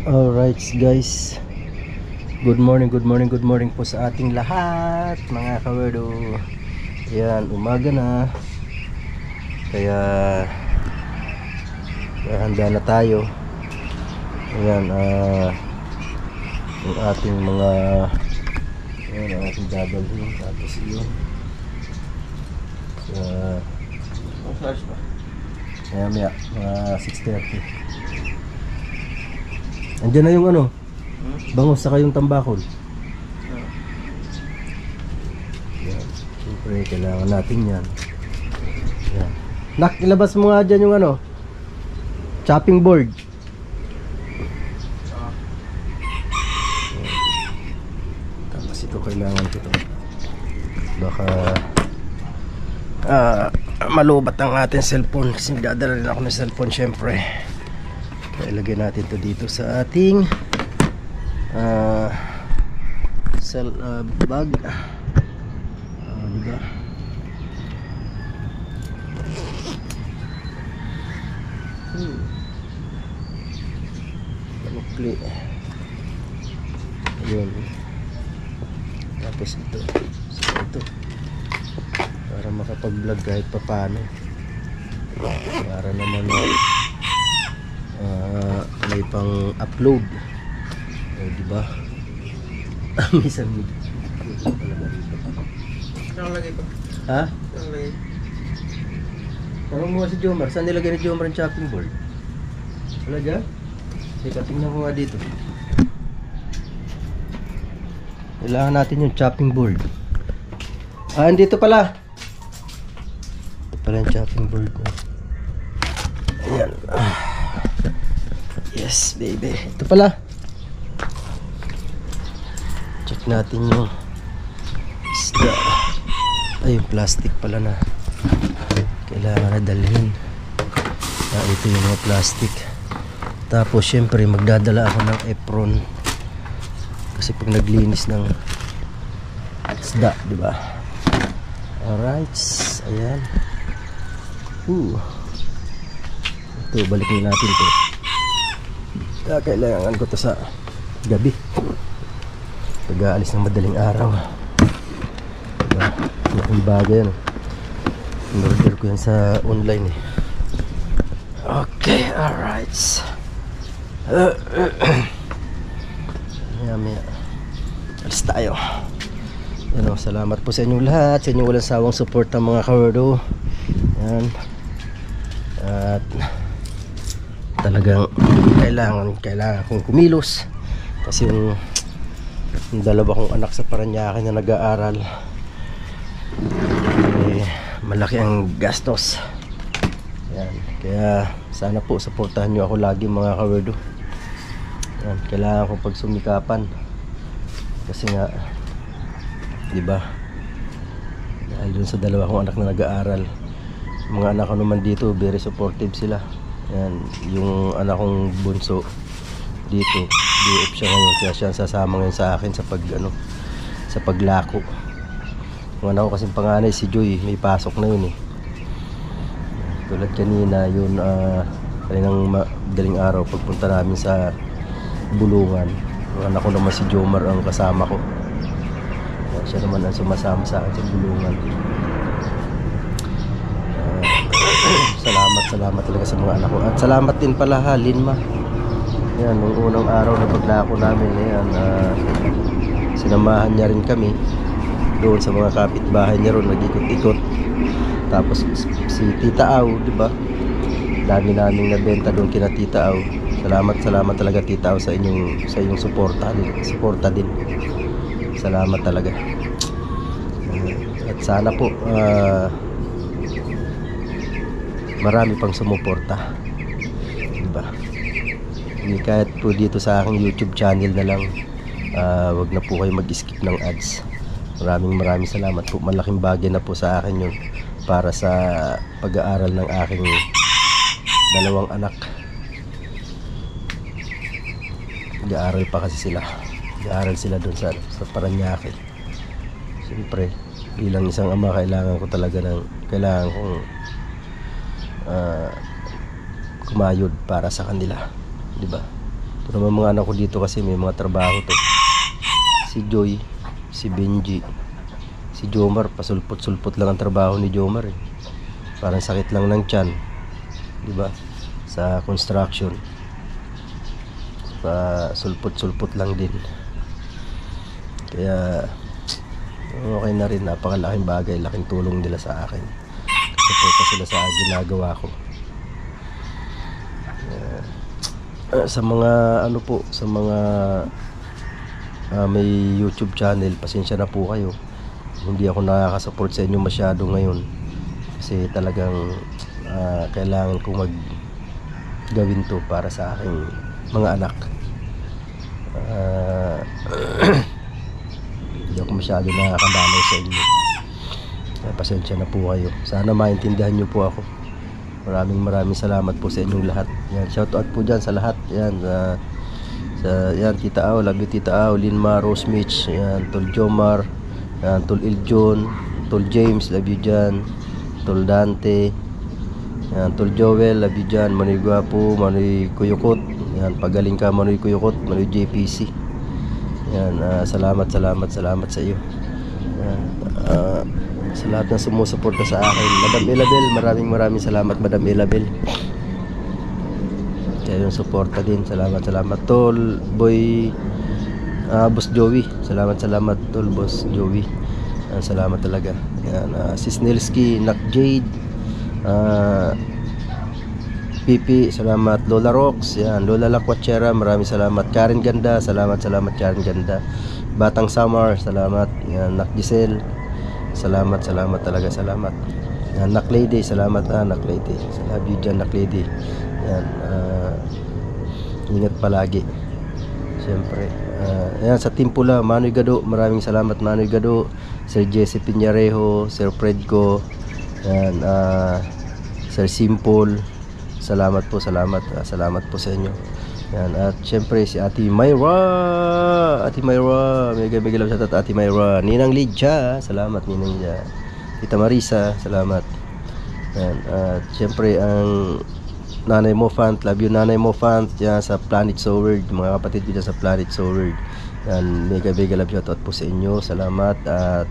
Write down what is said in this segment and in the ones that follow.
Alright guys, good morning po sa ating lahat mga kawerdo. Ayan, umaga na. Kaya handa na tayo. Ayan, yung ating mga ayan, ang ating dadalhin. Tapos yun kaya maya, mga 6:30. Andiyan na yung ano, bangus saka yung tambakol. Yan. Siyempre kailangan natin yan. Yan. Nak, ilabas mo nga dyan yung ano, chopping board. Tapos ito kailangan ko ito. Baka malubat ang ating cellphone kasi magdadala rin ako ng cellphone syempre. Kaya ilagay natin to dito sa ating bag. Diba? Panukli. Ayun. Tapos ito. So ito. Para makapag-vlog kahit pa paano. Para naman may pang upload. Diba? Minsan Nakalagay pa. ha? Nakalagay. Tanong mo si Jomar, saan nilagay ni Jomar ang chopping board? Wala dyan? Teka, tingnan ko nga dito. Kailangan natin yung chopping board. Andito pala. Ito pala yung chopping board. Ayan. Yes, baby. Ito pala. Check natin yung isda. Ay, yung plastic pala na kailangan na dalhin. Ito yung mga plastic. Tapos syempre magdadala ako ng apron kasi pag naglinis ng isda, diba? Alright, ayan. Ito, balikin natin ito. Kailangan ko to sa gabi pag-aalis ng madaling araw. Diba? Malaking bagay yan. In-order ko yan sa online eh. Okay, alright. Maya alis tayo. Yan, salamat po sa inyong lahat, sa inyong walang sawang support ng mga kawerdo. Yan. At talagang kailangan kong kumilos kasi yung dalawa kong anak sa Parañaque na nag-aaral malaki ang gastos. Yan. Kaya sana po supportahan nyo ako lagi mga kawerdo. Yan. Kailangan kong pagsumikapan kasi nga diba dahil dun sa dalawa kong anak na nag-aaral. Mga anak ko naman dito very supportive sila. Yan. Yung anak kong bunso dito DF siya ngayon kaya siya sasama ngayon sa akin sa sa paglako. Yung anak ko kasing panganay si Joy may pasok na yun eh. Tulad kanina yun kaninang madaling araw pagpunta namin sa Bulungan, yung anak ko naman si Jomar ang kasama ko. Kaya siya naman ang sumasama sa akin sa Bulungan. Salamat talaga sa mga anak ko. At salamat din pala ha, Linma. Yan, nung unang araw na paglako namin, ayan, sinamahan niya rin kami doon sa mga kapitbahay niya ron, nag-ikot-ikot. Tapos si Tita Au, diba? Dami naming nabenta doon kina Tita Au. Salamat talaga Tita Au sa inyong suporta din. Salamat talaga. At sana po marami pang sumuporta, diba? Hindi kahit po dito sa aking YouTube channel na lang, wag na po kayo mag-skip ng ads. Maraming salamat po. Malaking bagay na po sa akin yun para sa pag-aaral ng aking dalawang anak. Nag-aaral pa kasi sila. Nag-aaral sila doon sa Parañaque. Siyempre bilang isang ama kailangan kong kumayod para sa kanila, di ba? Ito naman mga anak ko dito kasi may mga trabaho to. Si Joy, si Benji, si Jomar, pasulpot-sulpot lang ang trabaho ni Jomar eh. Parang sakit lang ng tiyan, di ba? Sa construction. Pa sulpot-sulpot lang din. Kaya okay na rin, napakalaking bagay, laking tulong nila sa akin. Suporta sila sa ginagawa ko. Sa mga ano po, sa mga may YouTube channel, pasensya na po kayo. Hindi ako nakaka-support sa inyo masyado ngayon. Kasi talagang kailangan kong gawin to para sa aking mga anak. Hindi ako masyado nakakadalaw sa inyo. Pasensya na po kayo. Sana maintindihan nyo po ako. Maraming salamat po sa inyong lahat. Yan, shout out po dyan sa lahat. Yan, yan, Tita Au, love you Tita Au, Linma, Rose Mitch, yan, Tol Jomar, yan, Tol Iljon, Tol James, love you dyan, Tol Dante, yan, Tol Joel, love you dyan, Manoy Guapo, Manoy Kuyukot, yan, pagaling ka Manoy Kuyukot, Manoy JPC. Yan, salamat sa iyo. Yan, sa lahat ng sumusuporta sa akin. Madam Elabel, maraming salamat Madam Elabel. Kaya yung suporta din, salamat. Tol Boy, Boss Joey, salamat Tol Boss Joey. Salamat talaga. Yan, si Snelski, Nak Jade, Pipi, salamat. Lola Rox, yan, Lola Lakwachera, maraming salamat. Karen Ganda, salamat Karen Ganda. Batang Samar, salamat. Yan, Nak Giselle, salamat talaga, salamat. Yan, Nak Lady, salamat Nak Lady. Love you dyan, Nak Lady. Yan, ingat palagi. Siyempre, yan, sa Team Pula, Manoy Gado, maraming salamat Manoy Gado, Sir Jesse Piñarejo, Sir Fredco, yan, Sir Simple, salamat po sa inyo. Yan, at syempre si Ate Myra, mega love shoutout Ate Myra. Ninang Lydia, salamat Ninang Lydia. Tita Marisa, salamat. Yan, at syempre ang Nanay Mofant, love you Nanay Mofant, yan, sa Planet So World, mga kapatid ko dyan sa Planet So World. Yan, mega love shoutout po sa inyo, salamat.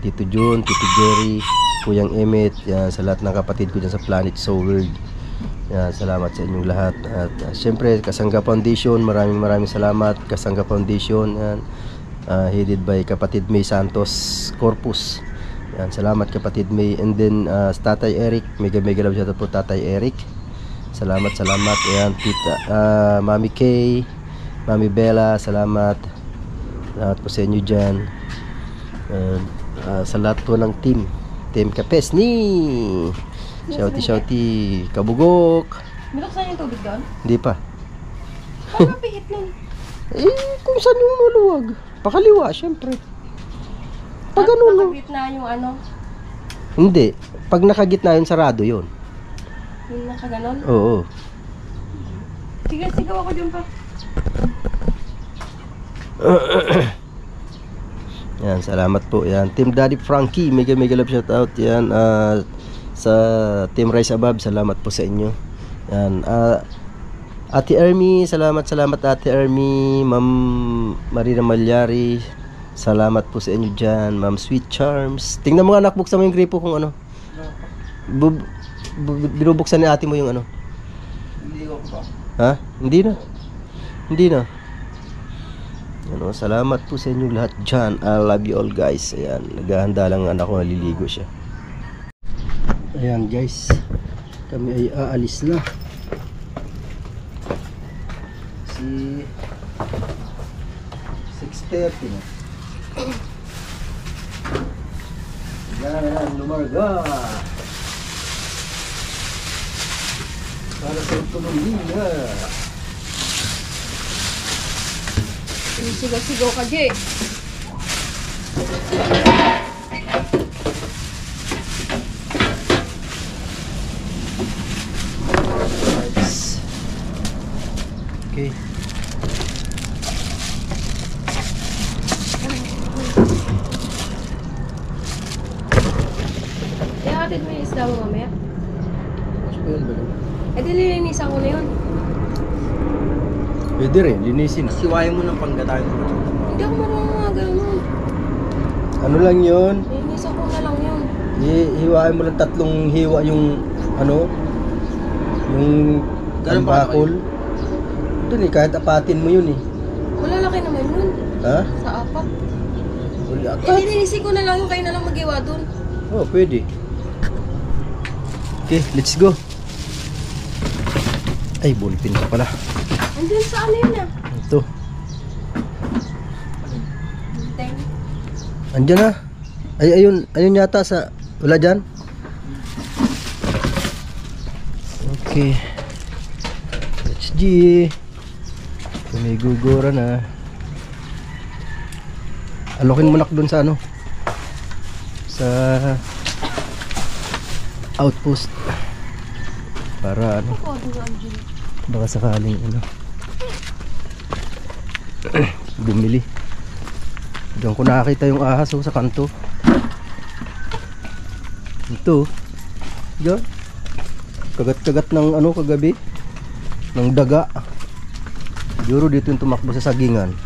Tito Jun, Tito Jerry, Kuyang Emmet, yan, sa lahat ng kapatid ko dyan sa Planet So World. Yan, salamat sa inyong lahat. At syempre Kasangga Foundation, maraming salamat Kasangga Foundation, yan, headed by kapatid May Santos Corpus. Yan, salamat kapatid May. And then Tatay Eric, mega love shoutout po Tatay Eric. Salamat. Yan, Tita Mami Kay, Mami Bella, salamat po sa inyo dyan. Sa lahat po ng team Kapesni, Shouty, Kabugok. Binuksan yung tubig doon? Hindi pa. Parang mapihit nun. Kung saan yung maluwag? Pakaliwa, syempre. Pag ano no? Nakagitna yung ano? Hindi. Pag nakagitna yun, sarado yun. Yung nakaganon? Oo. Sige, sigaw ako dyan pa. Yan, salamat po. Yan, Team Daddy Frankie, mega love shout out. Yan, sa Team Rise Above, salamat po sa inyo. Yan, Ate Ermi, salamat Ate Ermi. Ma'am Marina Malyari, salamat po sa inyo dyan. Ma'am Sweet Charms, tingnan mo nga anak, buksan mo yung gripo kung ano. Binubuksan ni ate mo yung ano. Hindi ko pa. Ha? Hindi na. Ano, salamat po sa inyong lahat dyan. I love you all guys. Ayan, naghahanda lang ang anak ko, naliligo siya. Ayan guys, kami ay aalis na. Si 6:30 na. Yan, lumarga para sa Autonomia. Sigaw ka, Jay. Okay. Kaya atid mo yung isda mo mamaya? Mas pa yun ba? Eh, dililinisan ko na yun. Pwede rin, linisin. Siwayan mo ng panggatayan mo. Hindi ako marunong mga ganun. Ano lang yun? Linisan ko na lang yun. Hiwain mo lang 3 hiwa yung ano, yung Ganun pa bakol. Doon eh, kahit apatin mo yun eh. Malalaki naman yun. Ha? Sa apat. Wala Eh, ka. linisin ko na lang yun. Kayo na lang mag-iwa dun. Oh, pwede. Okay, let's go. Ay, ballpen ka pala. Andun sa ano yun ah. Ito. Teng. Andyan na. Ay, ayun yata sa... Wala dyan? Okay. Let's G. May gugura na. Alokin mo nak dun sa ano? Sa... outpost. Para ano? Ako, doon Angel. Baka sakaling ano. Bumili. Diyan ko nakakita yung ahas sa kanto. Ito. Diyan. Kagat-kagat ng ano kagabi. Ng daga. Siguro dito yung tumakbo sa sagingan.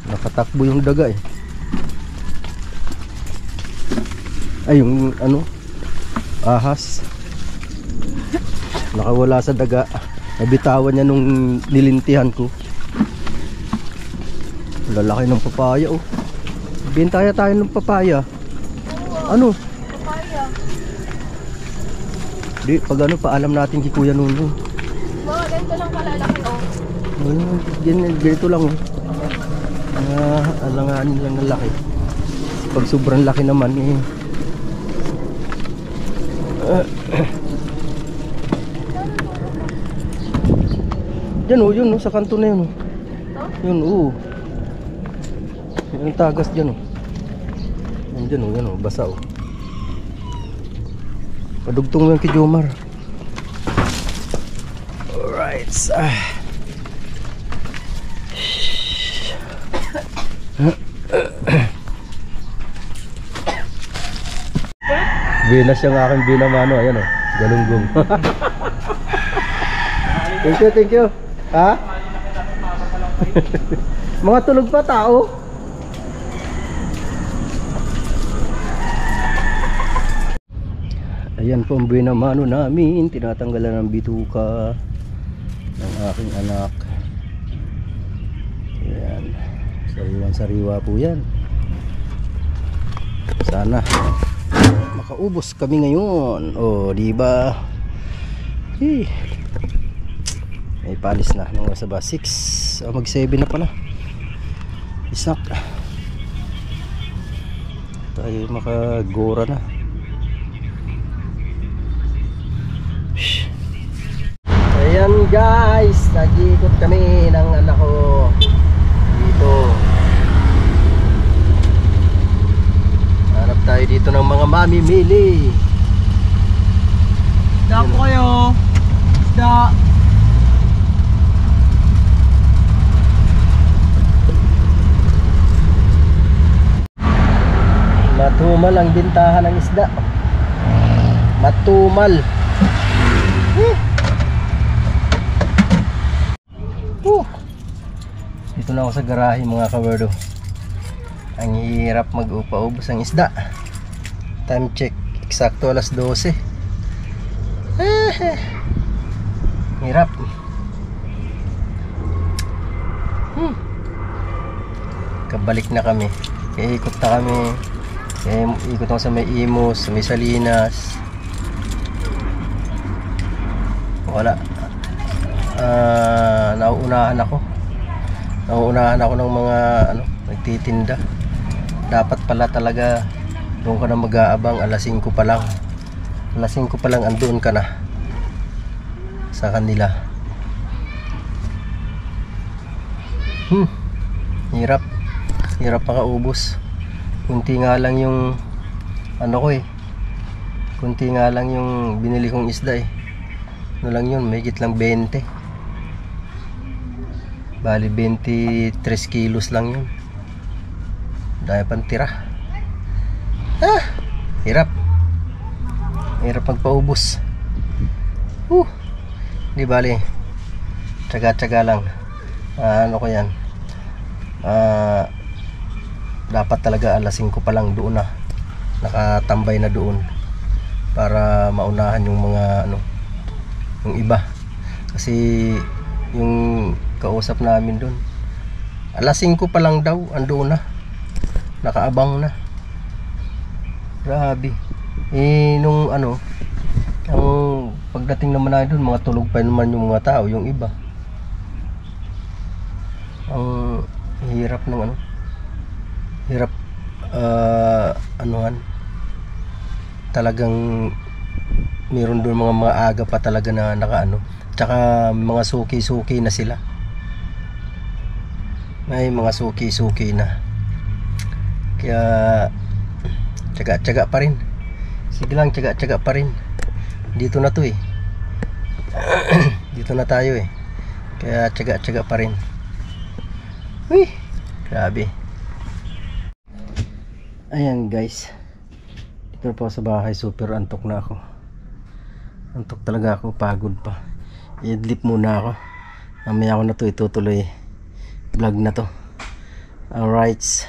Nakatakbo yung daga eh. Ay yung ano ahas. Nakawala sa daga. Nabitawan niya nung nilintihan ko. Lalaki ng papaya oh. Bintaya tayo ng papaya. Ano? Papaya. Di, pag ano, paalam natin kay Kuya Nuno. Mga ganito lang kalalaki oh. Ganito lang oh. Alanganin lang ng laki. Pag sobrang laki naman eh. Yan oh, yun oh, sa kanto na yun oh. Yun oh. Yung tagas dyan oh. Yan oh, basa oh. Padugtong mo yan kay Jomar. Alright. Binas yung aking binamano. Ayan oh, galunggong. Thank you. Ha? Mga tulog pa tao. Ayan po ang binamano namin. Tinatanggalan ng bituka ng aking anak. Ayan. Sariwan-sariwa po yan. Sana makaubos kami ngayon. O, diba? Hey. May palis na. Nung nasa ba? 6. Mag 7 na pala. Isak. Tayo makagora na. Ayan guys, nag-iikot kami ng anak ko dito. Hanap tayo dito ng mga mamimili. Isda po kayo. Isda. Matumal ang bintahan ng isda. Matumal. Dito na ako sa garahe mga kawerdo. Ang hirap mag-upa-ubos ang isda. Time check, eksakto alas 12. Hirap. Kabalik na kami. Ikot na kami. Ikot ako sa may Imus, sa may Salinas. Wala. Nauunahan ako ng mga nagtitinda. Dapat pala talaga doon ka na mag-aabang alas 5 pa lang. Alas 5 pa lang andoon ka na sa kanila. Hirap makaubos. Kunti nga lang yung kunti nga lang yung binili kong isda eh. Ano lang yun, may higit lang 20. Bali 23 kilos lang yun. Dahil pang tira. Hirap magpaubos. Di bali Tsaga-tsaga lang. Ano ko yan? Dapat talaga alas 5 pa lang doon na. Nakatambay na doon. Para maunahan yung mga ano, yung iba. Kasi yung kausap namin doon, alas 5 pa lang daw, andoon na. Nakaabang na. Grabe. Nung ano, ang pagdating naman na doon, mga tulog pa naman yung mga tao, yung iba. Ang hirap ng ano, hirap anuhan. Talagang meron doon mga aga pa talaga na nakaano. Tsaka mga suki-suki na sila. May mga suki-suki na. Kaya tsaga-tsaga pa rin. Sige lang, tsaga-tsaga pa rin. Dito na to eh. Dito na tayo eh. Kaya tsaga-tsaga pa rin. Uy, grabe. Ayan guys. Dito na po sa bahay. Super antok na ako. Antok talaga ako. Pagod pa. I-adlip muna ako. Mamaya ako na to itutuloy vlog na to. Alright.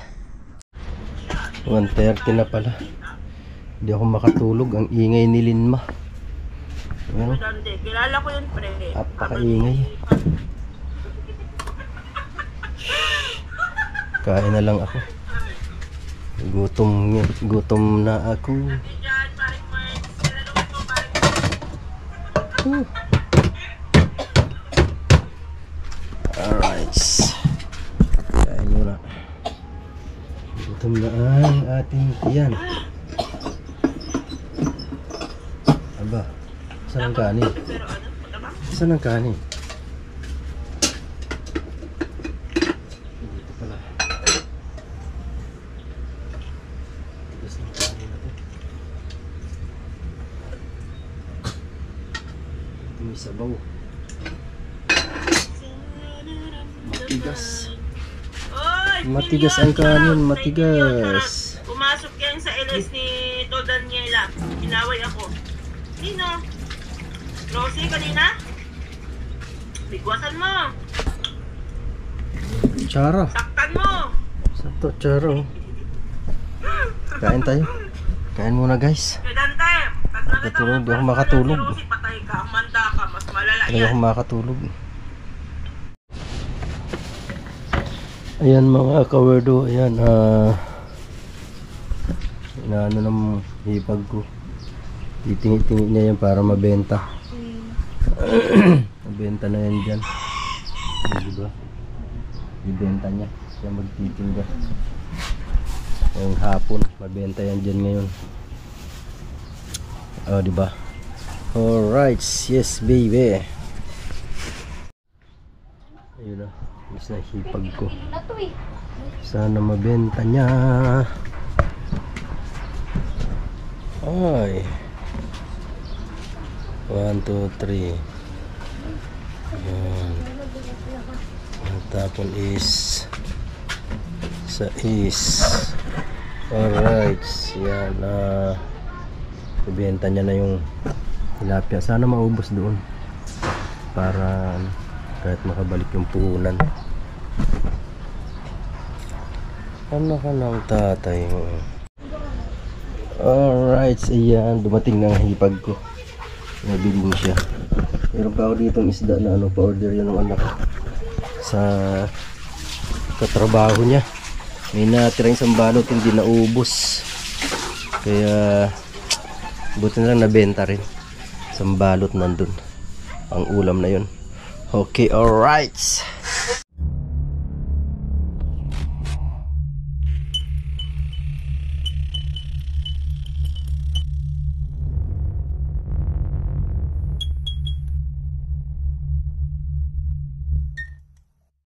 1:30 na pala. Hindi ako makatulog. Ang ingay ni Linma. Ano? Kilala ko yun, pre. Apaka-ingay. Kain na lang ako. Gutom na ako. Alright. Kain muna. Gutom na ang ating tiyan. Aba, saan ang kanin? Saan ang kanin? Dito pala. Tigas ng kanin na to. Ito may sabaw. Matigas. Matigas ang kanin, matigas. Pumasok yan sa LS ni To Daniela. Inaway ako. Sino? Rosie kanina? Bigwasan mo. Chara. Taktan mo. Sakto, chara. Oh. Kain tayo. Kain muna guys. Kaya Dante. Katulog, di ako makatulog. Rosie, patay ka. Manda ka. Mas malala Hindi yan. ako makatulog. Ayan mga kawerdo. Ayan. Inaano ng hipag ko. Titingit-tingit niya yan para mabenta. Mabenta na yan dyan. Diba? Ibenta niya. Siya magtitinda. Ngayong hapon. Mabenta yan dyan ngayon. Oh, diba? Alright. Yes, baby. Ayun na. Mas na hipag ko. Sana mabenta niya. Ay. 1, 2, 3. Ayan. Ang tapon is sa is. Alright. Yan. Ibenta niya na yung tilapia. Sana maubos doon. Para kahit makabalik yung puhunan. Ano ka ng tatay mo? Alright. Ayan. Dumating na ang hipag ko. Nabiling siya. Meron pa ako dito ng isda na ano, pa-order yun ng anak sa katrabaho niya. May natirang isang balot hindi naubos. Kaya buti na lang nabenta rin. Isang balot nandun. Ang ulam na yun. Okay, alright.